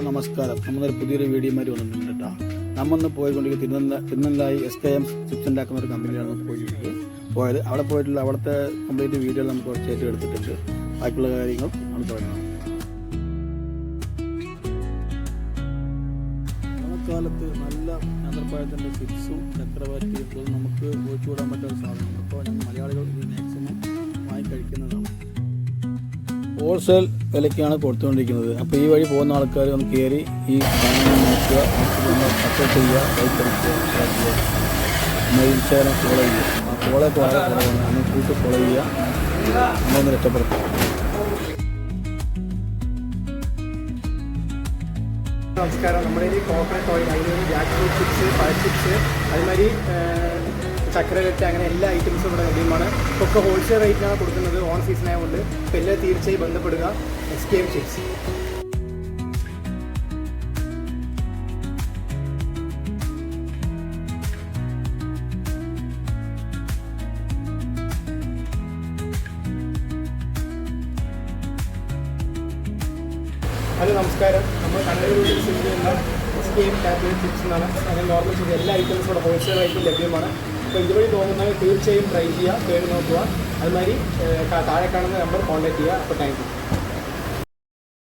നമസ്കാരം. നമ്മളൊരു പുതിയൊരു വീഡിയോമാരി വന്നിട്ടുണ്ട് കേട്ടോ. നമ്മൊന്ന് പോയിക്കൊണ്ടിരിക്കുക തിരുനെല്ലായി SKM ചിപ്സ് ഉണ്ടാക്കുന്ന ഒരു കമ്പനിയാണ് പോയത്. അവിടെ പോയിട്ടുള്ള അവിടുത്തെ കംപ്ലീറ്റ് വീഡിയോ നമുക്ക് കുറച്ചായിട്ട് എടുത്തിട്ടുണ്ട്. ബാക്കിയുള്ള കാര്യങ്ങൾ നമ്മൾ തുടങ്ങണം. ഓണക്കാലത്ത് നല്ല നേന്ത്രപ്പഴത്തിൻ്റെ ചിപ്സും ചക്രവർത്തിയും നമുക്ക് ഒഴിച്ചുകൂടാൻ പറ്റാത്ത സാധനങ്ങൾ. അപ്പോൾ മലയാളികൾ ഇത് മാക്സിമം വാങ്ങി കഴിക്കുന്നതാണ്. ഹോൾസെയിൽ വിലയ്ക്കാണ് കൊടുത്തുകൊണ്ടിരിക്കുന്നത്. അപ്പോൾ ഈ വഴി പോകുന്ന ആൾക്കാർ ഒന്ന് കയറി ഈ സാധനം നോക്കുക, സപ്പോർട്ട് ചെയ്യുക, ലൈക്ക് അടിക്കുക, ഇൻസ്റ്റാഗ്രാം ഫോളോ ചെയ്യുക. ആ ഫോളോയൊക്കെ വളരെ കുറവാണ്. അന്ന് കൂട്ട് ഫോളോ ചെയ്യുക, നമ്മളൊന്ന് രക്ഷപ്പെടുത്തുക. നമസ്കാരം. നമ്മുടെ ഈ കോക്കനട്ട് ഓയിൽ, അതിന് ജാക്ക് ഫ്രൂട്ട് ചിപ്സ്, പഴ ചിപ്സ്, അതുമാതിരി ചക്രകെട്ട്, അങ്ങനെ എല്ലാ ഐറ്റംസും ഇവിടെ ലഭ്യമാണ്. ഒക്കെ ഹോൾസെയിൽ റേറ്റിനാണ് കൊടുക്കുന്നത്. ഓൺ സീസൺ ആയതുകൊണ്ട് ഇപ്പോൾ എല്ലാം തീർച്ചയായും ബന്ധപ്പെടുക. SKM chips. ഹലോ നമസ്കാരം. നമ്മൾ കണ്ണൂരിൽ സ്ഥിതി ചെയ്യുന്ന SKM ടാബ്ലറ്റ് ചിപ്സ് എന്നാണ്. അങ്ങനെ നോർമൽ ചിപ്സ് എല്ലാ ഐറ്റംസും ഇവിടെ ഹോൾസെയിൽ റേറ്റിൽ ലഭ്യമാണ്. അപ്പോൾ ഇതുവഴി തോന്നുന്നത് തീർച്ചയായും ട്രൈ ചെയ്യുക, പേര് നോക്കുക. അതുമാതിരി താഴെ കാണുന്ന നമ്പർ കോൺടാക്ട് ചെയ്യുക. അപ്പോൾ താങ്ക് യു.